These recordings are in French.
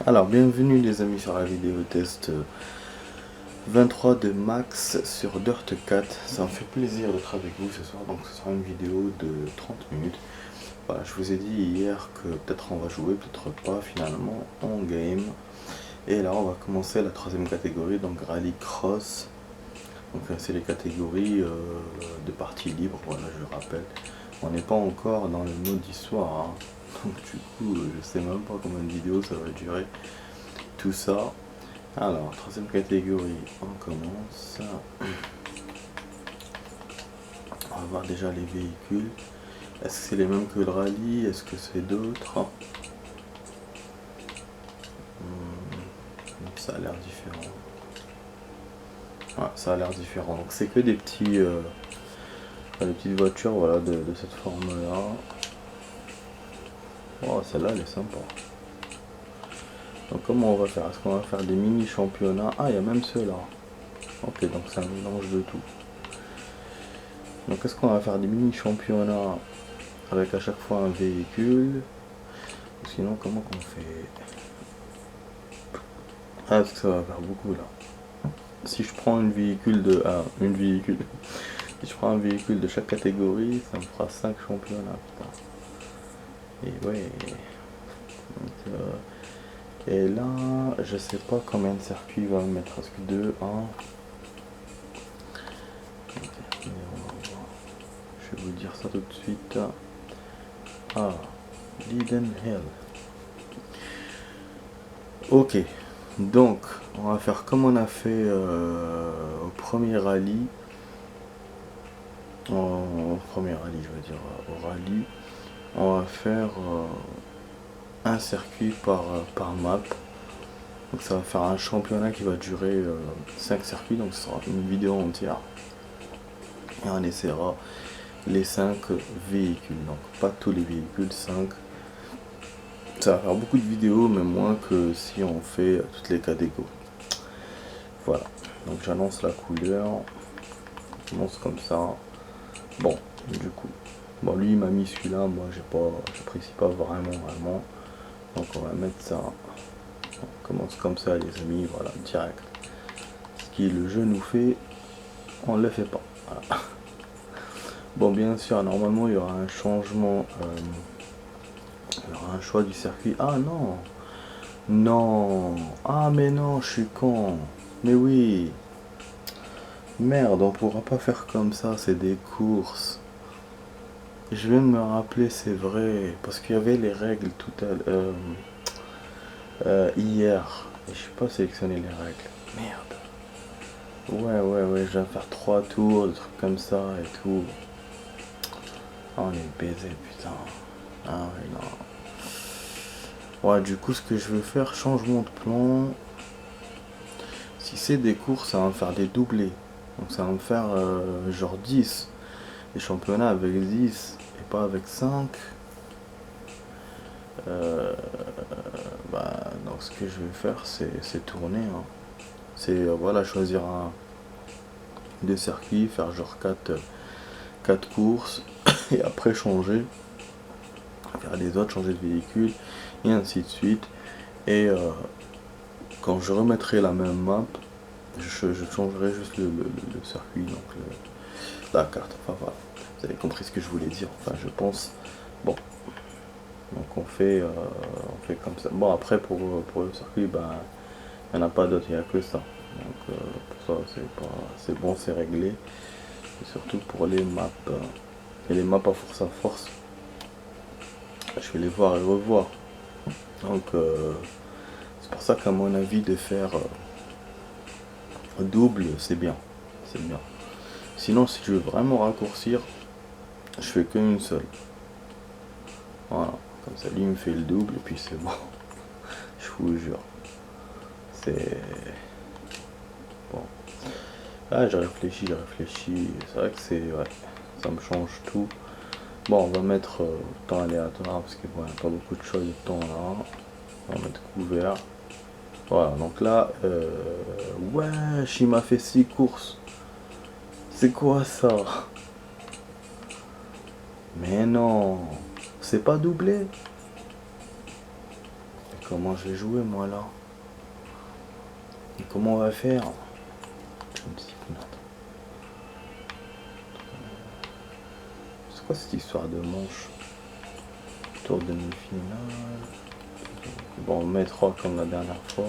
Alors, bienvenue les amis sur la vidéo test 23 de Max sur Dirt 4. Ça me fait plaisir d'être avec vous ce soir, donc ce sera une vidéo de 30 minutes. Voilà, je vous ai dit hier que peut-être on va jouer, peut-être pas finalement en game. Et là on va commencer la troisième catégorie, donc Rally Cross. Donc c'est les catégories de partie libre, voilà je rappelle. On n'est pas encore dans le mode histoire, hein. Donc du coup je sais même pas combien de vidéos ça va durer. Tout ça. Alors, troisième catégorie, on commence. On va voir déjà les véhicules. Est-ce que c'est les mêmes que le rallye? Est-ce que c'est d'autres? Ça a l'air différent. Ouais, ça a l'air différent. Donc c'est que des petits, des petites voitures, voilà, de cette forme-là. Oh, celle-là, elle est sympa. Donc comment on va faire? Est-ce qu'on va faire des mini championnats? Ah, il y a même ceux-là. Ok, donc c'est un mélange de tout. Donc est-ce qu'on va faire des mini championnats avec à chaque fois un véhicule? Ou sinon, comment qu'on fait? Ah, parce que ça va faire beaucoup là. Si je prends une véhicule de. Ah, une véhicule. Si je prends un véhicule de chaque catégorie, ça me fera 5 championnats, putain. Et ouais. Donc, et là, je sais pas combien de circuits il va me mettre. Est-ce que 2, 1. Je vais vous dire ça tout de suite. Ah, Liden Hill. Ok, donc on va faire comme on a fait au premier rallye. Au premier rallye, je veux dire, au rallye, on va faire un circuit par map. Donc ça va faire un championnat qui va durer 5 circuits, donc ce sera une vidéo entière. Et on essaiera les 5 véhicules, donc pas tous les véhicules, 5. Ça va faire beaucoup de vidéos, mais moins que si on fait toutes les catégories. Voilà, donc j'annonce la couleur, j'annonce comme ça. Bon, du coup, bon lui il m'a mis celui-là, moi j'apprécie pas vraiment. Donc on va mettre ça. On commence comme ça les amis, voilà, direct. Ce qui le jeu nous fait, on le fait pas. Voilà. Bon bien sûr, normalement il y aura un changement, il y aura un choix du circuit. Ah non. Non. Ah mais non, je suis con. Mais oui. Merde, on pourra pas faire comme ça, c'est des courses. Je viens de me rappeler, c'est vrai, parce qu'il y avait les règles tout à l'heure, hier, et je suis pas sélectionné les règles. Merde. Ouais, je viens de faire 3 tours, des trucs comme ça et tout. Ah, on est baisé, putain. Ah ouais, non. Ouais, du coup, ce que je veux faire, changement de plan. Si c'est des courses, ça va me faire des doublés. Donc ça va me faire genre 10. Les championnats avec 10 et pas avec 5. Donc ce que je vais faire, c'est tourner, hein. C'est voilà, choisir des circuits, faire genre 4 courses et après changer, faire les autres, changer de véhicule et ainsi de suite. Et quand je remettrai la même map, je changerai juste le circuit, donc la carte. Enfin voilà, vous avez compris ce que je voulais dire, enfin je pense. Bon, donc on fait comme ça. Bon après pour le circuit, ben il n'y en a pas d'autre, il n'y a que ça. Donc pour ça c'est bon, c'est réglé. Et surtout pour les maps. Et les maps à force, je vais les voir et revoir. Donc c'est pour ça qu'à mon avis de faire double, c'est bien. C'est bien. Sinon si je veux vraiment raccourcir, je fais qu'une seule. Voilà. Comme ça lui il me fait le double et puis c'est bon. Je vous jure. C'est. Bon. Ah j'ai réfléchi. C'est vrai que c'est. Ouais. Ça me change tout. Bon on va mettre temps aléatoire parce que bon, il n'y a pas beaucoup de choix de temps là. On va mettre couvert. Voilà, donc là, wesh, il m'a fait 6 courses. C'est quoi ça? Mais non, c'est pas doublé. Comment je vais jouer moi là? Et comment on va faire? C'est quoi cette histoire de manche? Tour demi-finale. Bon, on met 3 comme la dernière fois.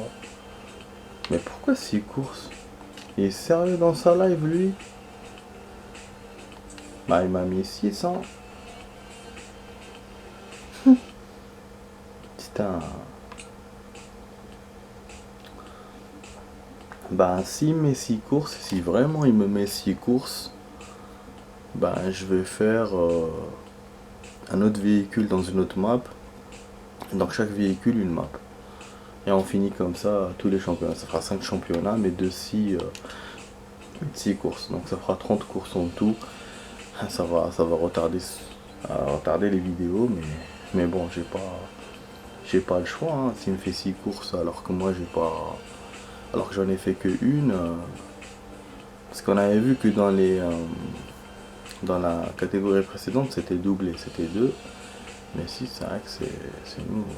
Mais pourquoi 6 courses? Il est sérieux dans sa live lui? Bah il m'a mis 6 hein. Putain. Bah s'il met 6 courses, si vraiment il me met 6 courses, bah je vais faire un autre véhicule dans une autre map. Dans chaque véhicule une map. Et on finit comme ça tous les championnats. Ça fera 5 championnats mais de 6 courses. Donc ça fera 30 courses en tout. Ça va retarder les vidéos, mais bon, j'ai pas le choix. Hein. S'il me fait 6 courses alors que moi j'ai pas. Alors que j'en ai fait que une. Parce qu'on avait vu que dans la catégorie précédente c'était doublé, c'était 2. Mais si, c'est vrai que c'est nouveau.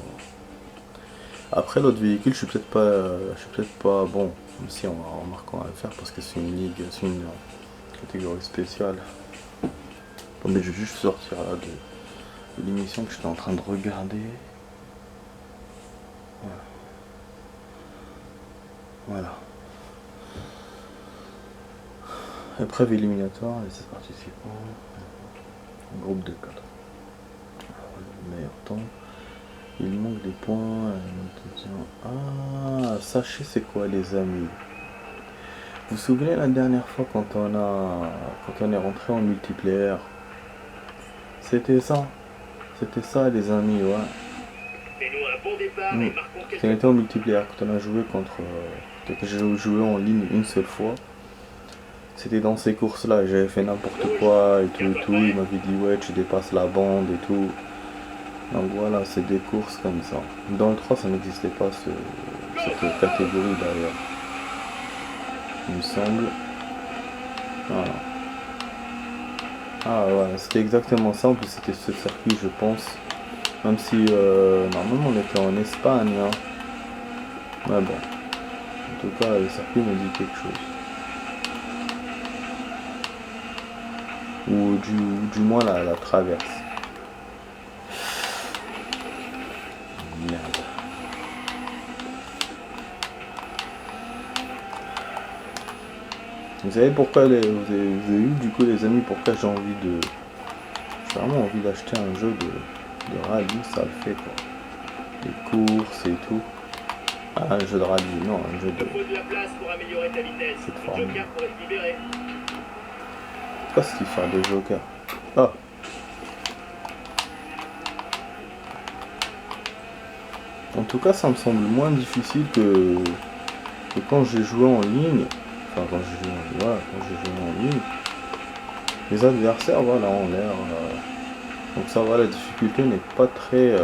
Après l'autre véhicule, je suis peut-être pas bon. Même si on remarque qu'on va le faire parce que c'est une ligue, c'est une catégorie spéciale. Bon, mais je vais juste sortir là de l'émission que j'étais en train de regarder. Voilà. Épreuve éliminatoire, les 16 participants. Groupe de 4. Le meilleur temps. Il manque des points. Ah, sachez c'est quoi les amis. Vous vous souvenez la dernière fois quand on est rentré en multiplayer? C'était ça les amis, ouais. Quand on était en multiplayer, quand on a joué quand j'ai joué en ligne une seule fois, c'était dans ces courses là, j'avais fait n'importe quoi et tout, il m'avait dit ouais tu dépasses la bande et tout. Donc voilà, c'est des courses comme ça. Dans le 3 ça n'existait pas cette catégorie d'ailleurs. Il me semble. Voilà. Ah ouais, c'était exactement ça, en plus c'était ce circuit je pense. Même si normalement on était en Espagne. Hein. Mais bon. En tout cas le circuit me dit quelque chose. Ou du moins la traverse. Merde. Vous savez pourquoi vous avez vu du coup les amis pourquoi j'ai vraiment envie d'acheter un jeu de rallye, ça le fait quoi. Les courses et tout. Ah, un jeu de rallye, non, un jeu de. Cette forme. Pourquoi cette histoire de joker? Ah. En tout cas, ça me semble moins difficile que quand j'ai joué en ligne. Enfin, quand j'ai joué en ligne. Les adversaires, voilà, ont l'air. Donc ça va, la difficulté n'est pas très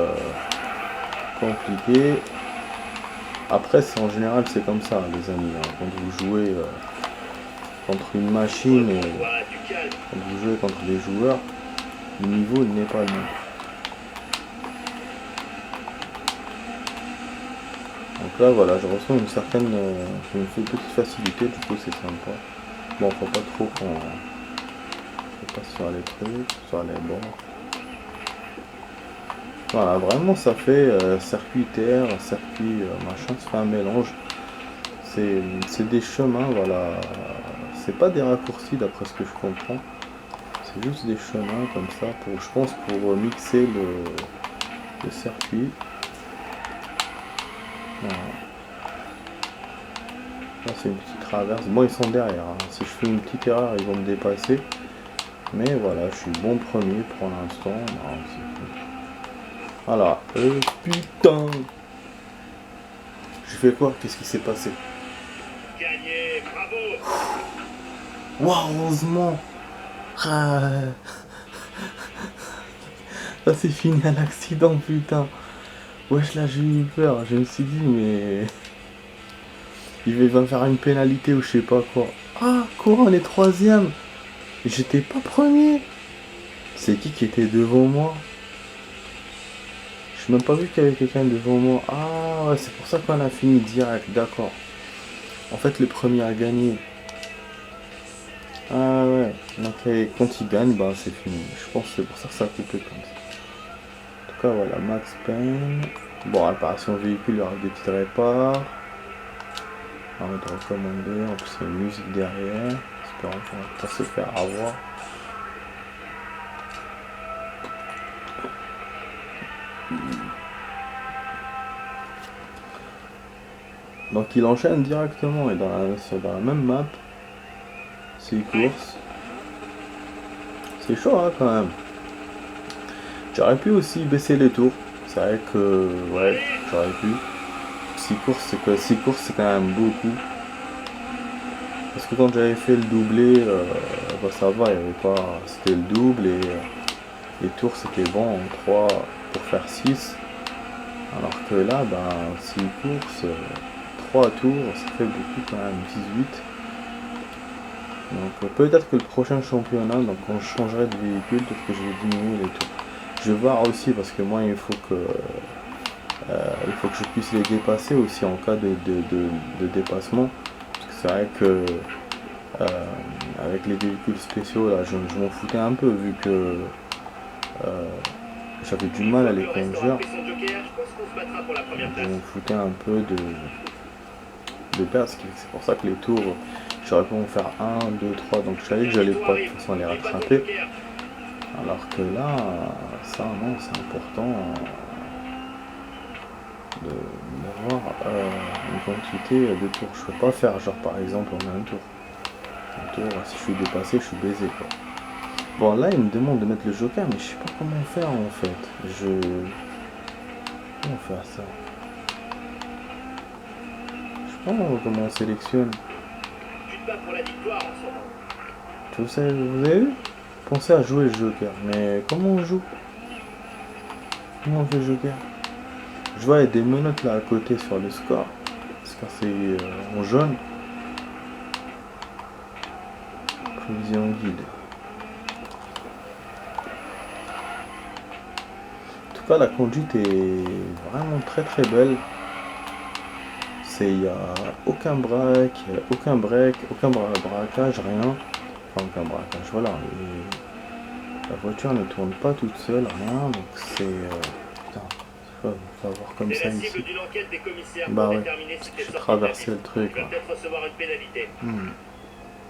compliquée. Après, en général, c'est comme ça, les amis. Hein. Quand vous jouez contre une machine, quand vous jouez contre des joueurs, le niveau n'est pas le même. Donc là, voilà, je ressens une certaine petite facilité, du coup, c'est sympa. Bon, faut pas trop qu'on passe sur les trucs, sur les bords. Voilà, vraiment, ça fait circuit terre, circuit machin, ça fait un mélange. C'est des chemins, voilà. C'est pas des raccourcis d'après ce que je comprends. C'est juste des chemins comme ça, je pense, pour mixer le circuit. Voilà. Là, c'est une petite traverse. Bon, ils sont derrière. Hein. Si je fais une petite erreur, ils vont me dépasser. Mais voilà, je suis bon premier pour l'instant. Voilà. Putain! Je fais quoi? Qu'est-ce qui s'est passé? Gagné, bravo! Waouh, heureusement! Ah. Ça c'est fini à l'accident, putain! Wesh, là j'ai eu peur. Je me suis dit, mais. Il va me faire une pénalité ou je sais pas quoi. Ah, quoi, on est troisième? J'étais pas premier. C'est qui était devant moi? Je n'ai même pas vu qu'il y avait quelqu'un devant moi. Ah ouais, c'est pour ça qu'on a fini direct, d'accord. En fait, le premier à gagner. Ah ouais, donc quand il gagne, bah c'est fini. Je pense que c'est pour ça que ça a coupé comme ça. En tout cas, voilà, Max Payne. Bon, réparation véhicule, il y aura des petits répars. Arrête de recommander, en plus il y a une musique derrière. Espérons qu'on va pas se faire avoir. Donc il enchaîne directement et dans la même map, 6 courses. C'est chaud hein, quand même. J'aurais pu aussi baisser les tours. C'est vrai que ouais, j'aurais pu. 6 courses, c'est quand même beaucoup. Parce que quand j'avais fait le doublé, bah ça va, il y avait pas. C'était le double et les tours c'était bon en 3 pour faire 6. Alors que là, ben 6 courses, 3 tours, ça fait beaucoup quand même, 18. Donc peut-être que le prochain championnat, donc quand je changerai de véhicule, peut-être que je vais diminuer les tours. Je vais voir aussi parce que moi il faut que je puisse les dépasser aussi en cas de dépassement. Parce que c'est vrai que euh, avec les véhicules spéciaux là je m'en foutais un peu vu que j'avais du mal à les conduire. Je m'en foutais un peu de perdre, c'est pour ça que les tours j'aurais pu en faire 1, 2, 3, donc je savais que j'allais pas de toute façon les rattraper. Alors que là, ça non, c'est important d'avoir une quantité de tours. Je peux pas faire genre par exemple en un tour. Un tour, si je suis dépassé, je suis baisé quoi. Bon là il me demande de mettre le joker, mais je sais pas comment faire en fait. Comment faire ça? Je sais pas comment on sélectionne. Vous avez vu? Pensez à jouer le joker, mais comment on joue? Comment on fait le joker? Je vois il y a des menottes là à côté sur le score. Le score c'est en jaune. Provision guide. En tout cas la conduite est vraiment très très belle. Il n'y a aucun break, aucun braquage, rien. Enfin aucun braquage, voilà. Et la voiture ne tourne pas toute seule, rien. Donc c'est. Putain, faut avoir comme ça ici. Bah ouais, parce que j'ai traversé le truc.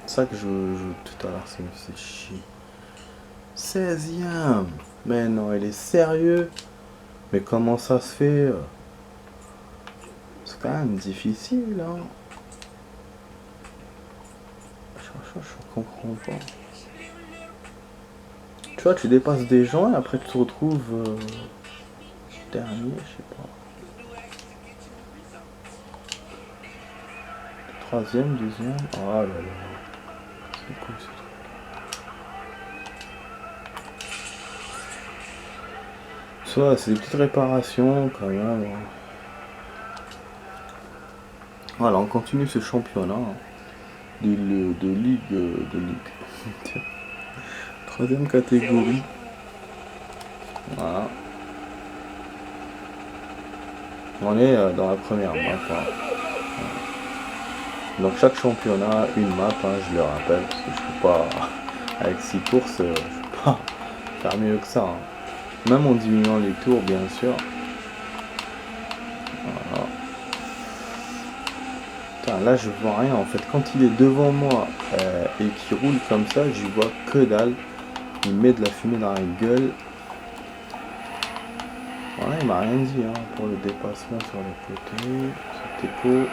C'est ça que je joue tout à l'heure, ça me fait chier. 16ème. Mais non, il est sérieux. Mais comment ça se fait? C'est quand même difficile, hein. Je comprends pas. Tu vois, tu dépasses des gens et après tu te retrouves dernier, je sais pas. Troisième, deuxième. Oh là là. C'est cool ce truc. Soit c'est des petites réparations quand même. Voilà, on continue ce championnat de ligue. Troisième catégorie. Voilà. On est dans la première map. Hein. Donc chaque championnat, une map, hein, je le rappelle, parce que je peux pas, avec 6 courses, je peux pas faire mieux que ça. Hein. Même en diminuant les tours, bien sûr. Voilà. Putain, là je vois rien en fait. Quand il est devant moi et qu'il roule comme ça, j'y vois que dalle. Il met de la fumée dans la gueule. Voilà, il m'a rien dit hein, pour le dépassement sur les côtés. C'était beau.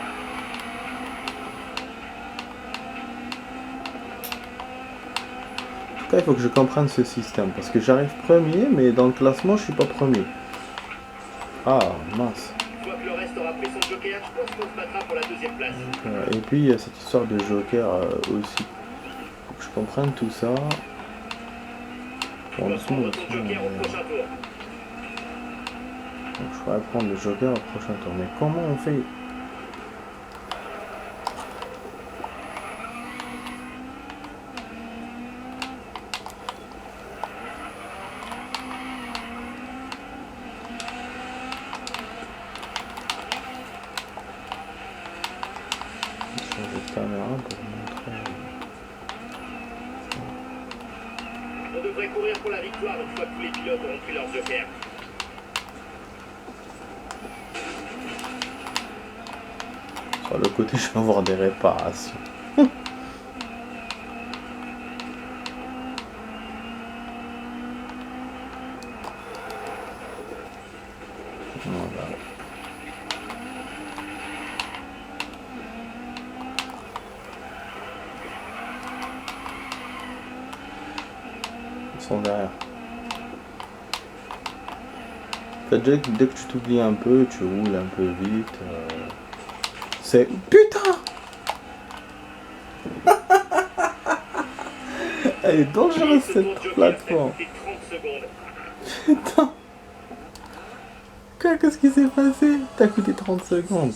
En tout cas, il faut que je comprenne ce système parce que j'arrive premier, mais dans le classement, je suis pas premier. Ah, mince. Et puis, il y a cette histoire de joker aussi. Faut que je comprenne tout ça. Bon, doucement, donc, je pourrais prendre le joker au prochain tour. Mais comment on fait? devrait courir pour la victoire une fois que tous les pilotes auront pris leur joker. Sur le côté, je vais avoir des réparations. Voilà. Ils sont derrière. En fait, dès que tu t'oublies un peu, tu roules un peu vite. C'est... Putain! Elle est dangereuse cette plateforme. 30 secondes. Putain! Qu'est-ce qui s'est passé? T'as coûté 30 secondes.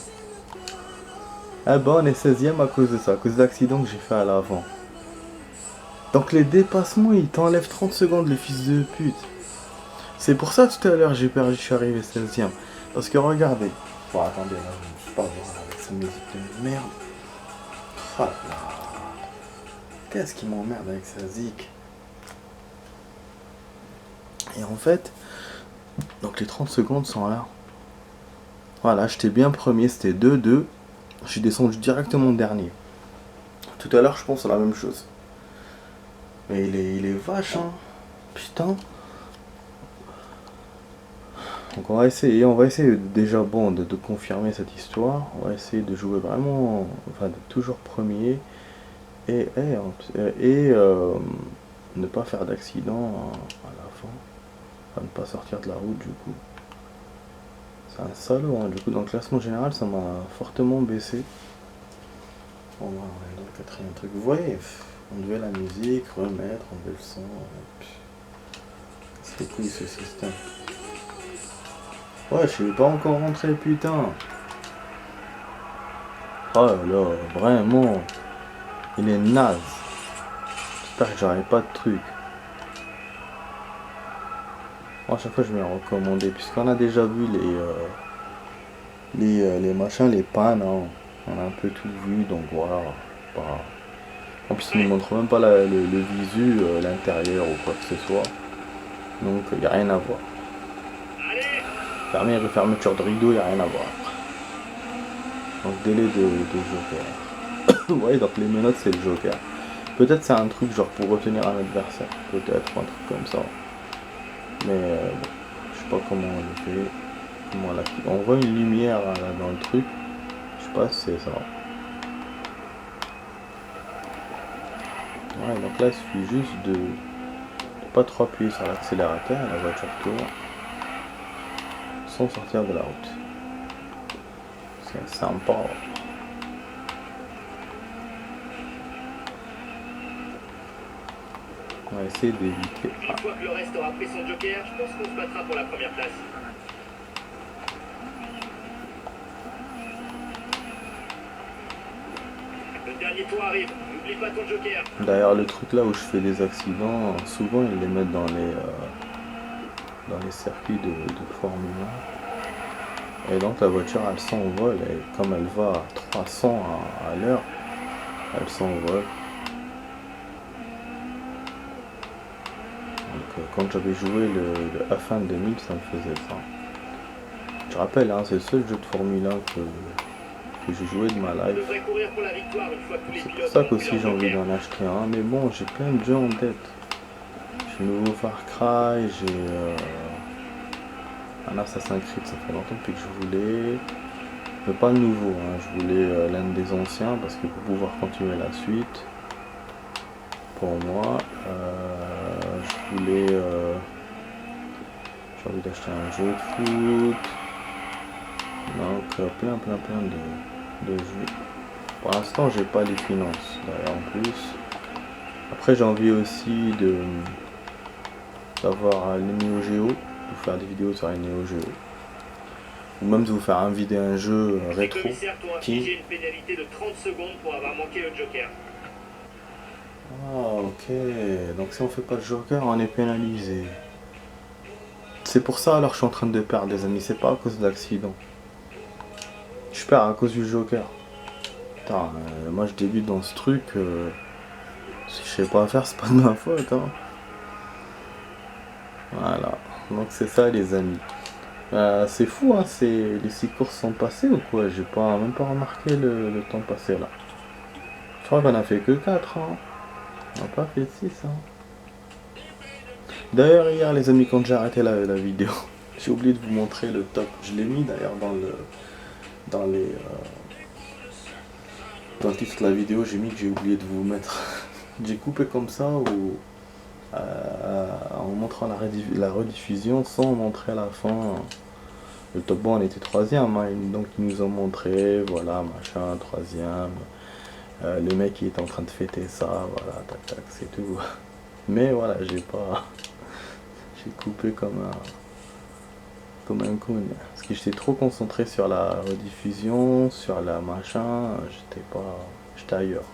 Ah bah on est 16ème à cause de ça, à cause de l'accident que j'ai fait à l'avant. Donc les dépassements ils t'enlèvent 30 secondes les fils de pute. C'est pour ça tout à l'heure j'ai perdu, je suis arrivé 16ème. Parce que regardez. Bon attendez là, je ne peux pas voir avec cette musique de merde. Oh là là. Qu'est-ce qui m'emmerde avec sa zik. Et en fait, donc les 30 secondes sont là. Voilà, j'étais bien premier, c'était 2-2. Je suis descendu directement dernier. Tout à l'heure, je pense à la même chose. Mais il est vache, hein. Putain. Donc on va essayer déjà bon de confirmer cette histoire. On va essayer de jouer vraiment, enfin de toujours premier et ne pas faire d'accident à la fin. Enfin, ne pas sortir de la route du coup. C'est un salaud, hein. Du coup dans le classement général ça m'a fortement baissé. Bon, on est dans le quatrième truc. Vous voyez, on devait la musique, remettre, on devait le son. C'est cool ce système. Ouais, je suis pas encore rentré, putain. Oh là, vraiment. Il est naze. J'espère que j'aurai pas de truc. Moi, à chaque fois, je vais recommander. Puisqu'on a déjà vu les machins, les pannes. Hein. On a un peu tout vu, donc voilà. Pas... En plus, ils ne montrent même pas le visu, l'intérieur ou quoi que ce soit. Donc, il n'y a rien à voir. Fermeture de rideau, il n'y a rien à voir. Donc délai de joker. Vous voyez, donc les menottes c'est le joker. Peut-être c'est un truc genre pour retenir un adversaire. Peut-être un truc comme ça. Mais bon, je sais pas comment on le fait. Comment on voit une lumière là dans le truc. Je sais pas si c'est ça. Ouais, donc là il suffit juste de pas trop appuyer sur l'accélérateur. La voiture tourne. Sans sortir de la route. C'est sympa. On va essayer d'éviter. Une fois que le reste aura pris son joker, je pense qu'on se battra pour la première place. Le dernier tour arrive, n'oublie pas ton joker. D'ailleurs, le truc là où je fais des accidents, souvent ils les mettent dans les circuits de Formule 1. Et donc la voiture elle s'envole et comme elle va à 300 à l'heure, elle s'envole. Donc quand j'avais joué le F1 2000, ça me faisait ça. Je rappelle, hein, c'est le seul jeu de Formule 1 que j'ai joué de ma life. C'est pour ça qu'aussi j'ai envie d'en acheter un. Mais bon, j'ai plein de jeux en tête. J'ai le nouveau Far Cry, j'ai un Assassin's Creed, ça fait longtemps depuis que je voulais. Mais pas le nouveau, hein. Je voulais l'un des anciens parce que pour pouvoir continuer la suite, pour moi, je voulais. J'ai envie d'acheter un jeu de foot. Donc plein de jeux. Pour l'instant, j'ai pas les finances d'ailleurs en plus. Après, j'ai envie aussi d'avoir les Neo Geo, de faire des vidéos sur les Neo Geo. Ou même de vous faire inviter un jeu rétro. J'ai une pénalité de 30 secondes pour avoir manqué le joker. Ah ok, donc si on fait pas le joker, on est pénalisé. C'est pour ça alors je suis en train de perdre les amis, c'est pas à cause de l'accident. Je perds à cause du joker. Putain, moi je débute dans ce truc, si je sais pas faire c'est pas de ma faute hein. Voilà, donc c'est ça les amis. C'est fou, hein, les 6 courses sont passées ou quoi? J'ai pas même pas remarqué le temps passé là. Je crois qu'on a fait que 4 hein. On n'a pas fait 6 hein. D'ailleurs hier les amis quand j'ai arrêté la vidéo, j'ai oublié de vous montrer le top. Je l'ai mis d'ailleurs dans les dans le titre de la vidéo, j'ai mis que j'ai oublié de vous mettre. J'ai coupé comme ça ou en montrant la rediffusion sans montrer la fin. Le top bon on était troisième, hein, donc ils nous ont montré, voilà, machin, troisième. Le mec qui est en train de fêter ça, voilà, tac tac, c'est tout. Mais voilà, j'ai pas. J'ai coupé comme un con. Parce que j'étais trop concentré sur la rediffusion, sur la machin, j'étais ailleurs.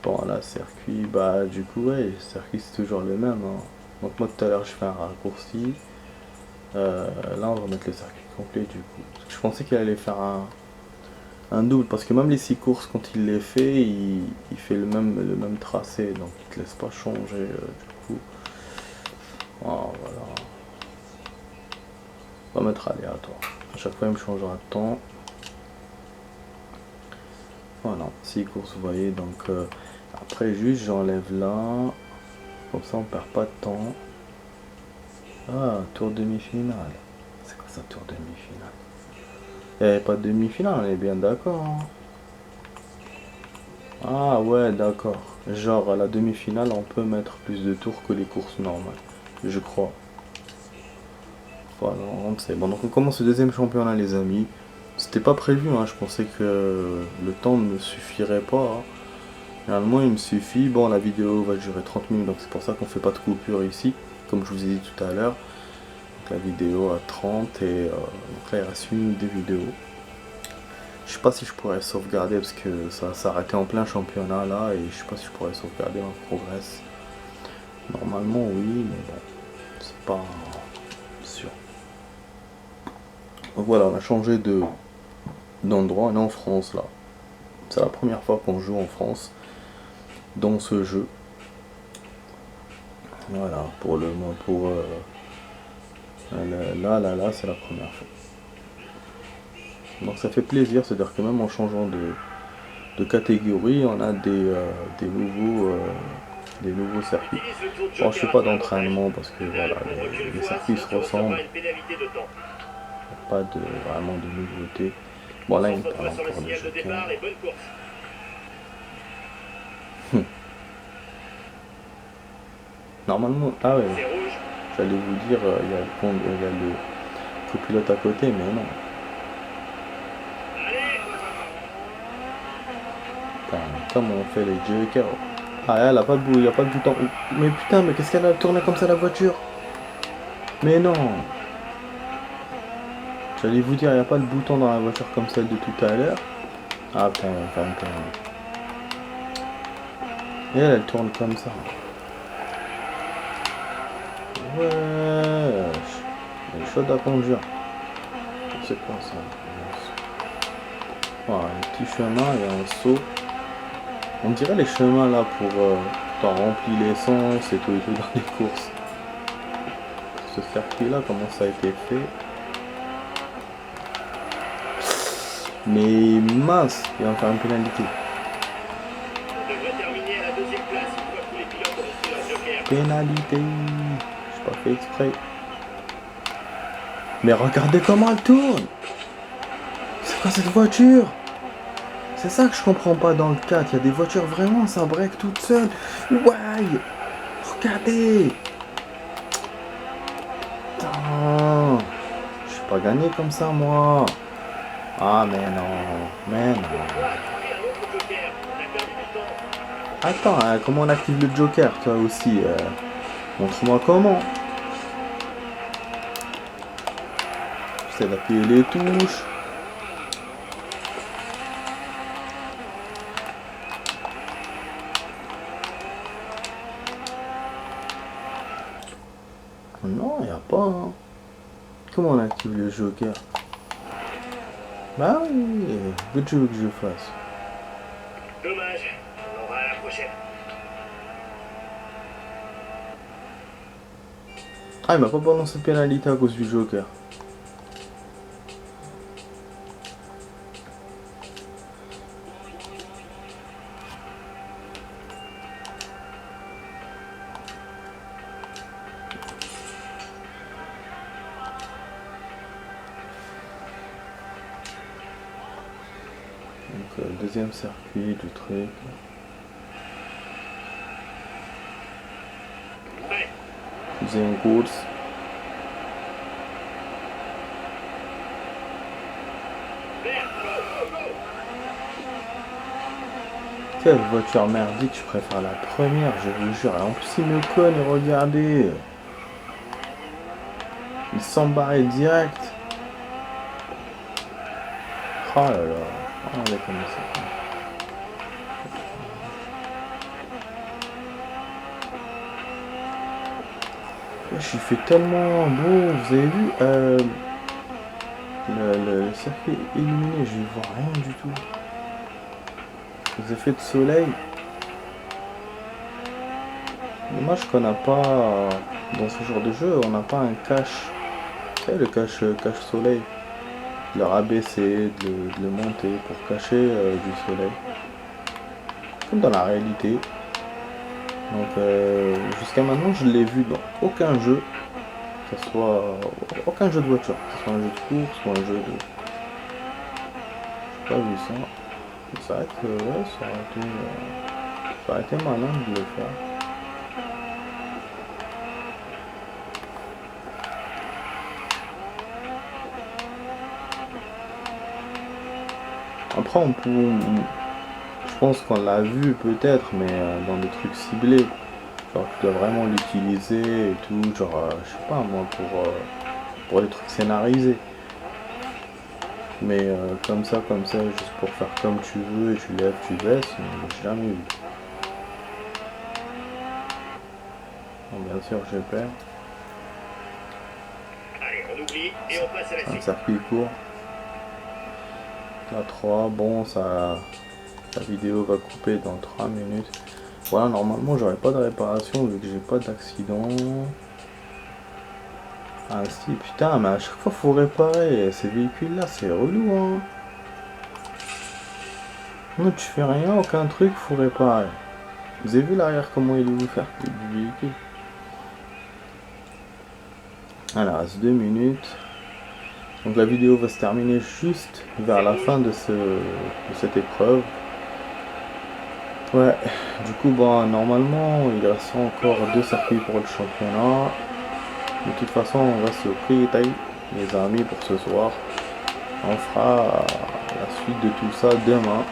Bon là, circuit, bah du coup ouais, le circuit c'est toujours le même, hein. Donc moi tout à l'heure je fais un raccourci. Là on va mettre le circuit complet du coup. Parce que je pensais qu'il allait faire un double, parce que même les 6 courses quand il les fait, il fait le même tracé, donc il te laisse pas changer du coup. Oh, voilà. On va mettre aléatoire. À chaque fois il me changera de temps. Voilà, 6 courses vous voyez, donc après juste j'enlève là. Comme ça on perd pas de temps. Ah, tour demi-finale. C'est quoi ça, tour demi-finale? Il n'y avait pas de demi-finale, on est bien d'accord. Hein. Ah ouais, d'accord. Genre à la demi-finale, on peut mettre plus de tours que les courses normales. Je crois. Voilà, c'est bon. Donc on commence le deuxième championnat, les amis. C'était pas prévu, hein. Je pensais que le temps ne me suffirait pas. Hein. Généralement, il me suffit. Bon, la vidéo va durer 30 minutes, donc c'est pour ça qu'on fait pas de coupure ici, comme je vous ai dit tout à l'heure. La vidéo à 30 et donc là il reste une des vidéos. Je sais pas si je pourrais sauvegarder parce que ça s'arrêtait en plein championnat là et je sais pas si je pourrais sauvegarder en progress. Normalement oui mais bon c'est pas sûr. Donc voilà, on a changé d'endroit, on est en France là. C'est la première fois qu'on joue en France dans ce jeu. Voilà pour là c'est la première fois. Donc ça fait plaisir, c'est-à-dire que même en changeant de catégorie, on a des nouveaux circuits. Bon, je fais pas d'entraînement parce que voilà, les circuits se ressemblent. Pas vraiment de nouveautés. Bon là il me parle encore de joker. Normalement, ah ouais, j'allais vous dire, il y a le copilote à côté, mais non. Putain, comment on fait les jokers? Ah elle a pas de bout, il n'y a pas de bouton. Mais putain, mais qu'est-ce qu'elle a tourné comme ça la voiture? Mais non. J'allais vous dire, il n'y a pas de bouton dans la voiture comme celle de tout à l'heure. Ah putain, quand même. Et elle tourne comme ça. Ouais. Elle est chaude à conduire. C'est quoi ça? Voilà, un petit chemin et un saut. On dirait les chemins là pour t'en remplir l'essence et tout dans les courses. Ce circuit là, comment ça a été fait? Mais mince, il va me faire une pénalité. Pénalité. J'ai pas fait exprès. Mais regardez comment elle tourne. C'est quoi cette voiture? C'est ça que je comprends pas dans le 4. Il y a des voitures vraiment, ça break toute seule. Ouais. Regardez. Putain. Je suis pas gagné comme ça moi. Ah mais non. Attends, hein, comment on active le Joker toi aussi montre-moi comment. J'essaie d'appuyer les touches. Non, y a pas. Hein. Comment on active le Joker? Bah oui, que tu veux que je fasse? Dommage, on aura à la prochaine. Ah, il m'a pas balancé de pénalité à cause du Joker. Donc, deuxième circuit du truc. Deuxième course. Quelle voiture merdique, je préfère la première, je vous jure. En plus, il me conne, regardez. Il s'embarrait direct. Oh là là. Oh, on est comme ça. Je suis fait tellement beau, vous avez vu le circuit illuminé, je ne vois rien du tout. Les effets de soleil. Dommage qu'on n'a pas, dans ce genre de jeu, on n'a pas un cache. Tu sais, le cache soleil. De le rabaisser, de le monter pour cacher du soleil. Comme dans la réalité. Donc jusqu'à maintenant, je l'ai vu dans aucun jeu. Que ce soit aucun jeu de voiture. Que ce soit un jeu de course ou un jeu de... J'ai pas vu ça. C'est vrai que ouais, ça aurait été malin de le faire. Après, je pense qu'on l'a vu peut-être, mais dans des trucs ciblés. Genre, tu dois vraiment l'utiliser et tout. Genre, je sais pas moi, pour des trucs scénarisés. Mais comme ça, juste pour faire comme tu veux, et tu lèves, tu baisses, j'ai jamais vu. Bon, bien sûr, je perds. Allez, on oublie et on passe à la Un suite. circuit court. La 3, bon, la vidéo va couper dans 3 minutes. Voilà, normalement, j'aurais pas de réparation vu que j'ai pas d'accident. Ah si, putain, mais à chaque fois, faut réparer. Ces véhicules-là, c'est relou, hein. Non, tu fais rien, aucun truc, faut réparer. Vous avez vu l'arrière, comment il est ouvert du véhicule? Alors, il reste 2 minutes. Donc la vidéo va se terminer juste vers la fin de cette épreuve. Ouais, du coup, bon, normalement, il reste encore 2 circuits pour le championnat. De toute façon, on va se quitter, les amis, pour ce soir. On fera la suite de tout ça demain.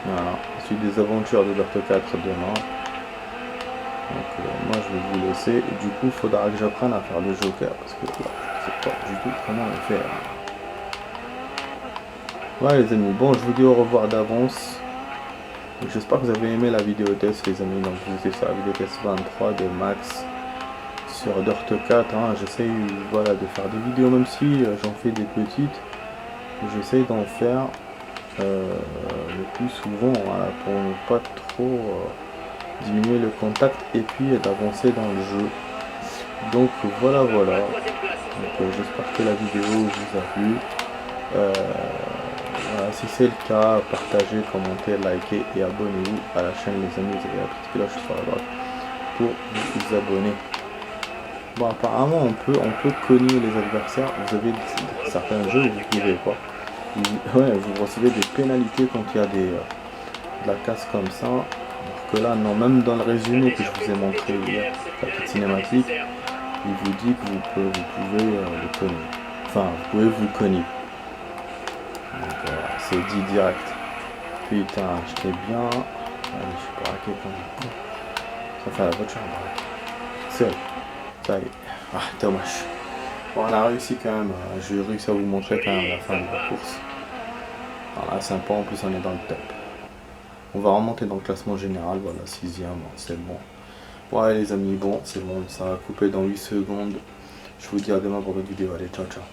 Voilà, la suite des aventures de Dirt 4 demain. Donc moi je vais vous laisser. Et du coup, il faudra que j'apprenne à faire le Joker. Parce que là, je sais pas du tout comment le faire. Voilà les amis, bon, je vous dis au revoir d'avance. J'espère que vous avez aimé la vidéo test les amis. Donc je vous ai fait la vidéo test 23 de Max sur Dirt 4, hein. J'essaye voilà, de faire des vidéos, même si j'en fais des petites, j'essaye d'en faire le plus souvent, voilà, pour ne pas trop diminuer le contact et puis d'avancer dans le jeu. Donc voilà. Donc j'espère que la vidéo vous a plu. Voilà, si c'est le cas, partagez, commentez, likez et abonnez-vous à la chaîne les amis. Vous avez la petite cloche sur la droite pour vous abonner. Bon, apparemment on peut cogner les adversaires. Vous avez certains jeux où vous pouvez pas. Vous recevez des pénalités quand il y a de la casse comme ça. Alors que là non, même dans le résumé que je vous ai montré hier, la petite cinématique, il vous dit que vous pouvez le cogner. Enfin, vous pouvez vous cogner. Donc voilà, c'est dit direct. Putain, j'étais bien. Allez, je suis braqué quand même. Ça fait la voiture braquée. Seul. Ça y est. Ah, dommage. Bon, on a réussi quand même. J'ai réussi à vous montrer quand même la fin de la course. Voilà, sympa. En plus, on est dans le top. On va remonter dans le classement général. Voilà, 6ème. C'est bon. Ouais, les amis, bon, c'est bon. Ça va couper dans 8 secondes. Je vous dis à demain pour votre vidéo. Allez, ciao, ciao.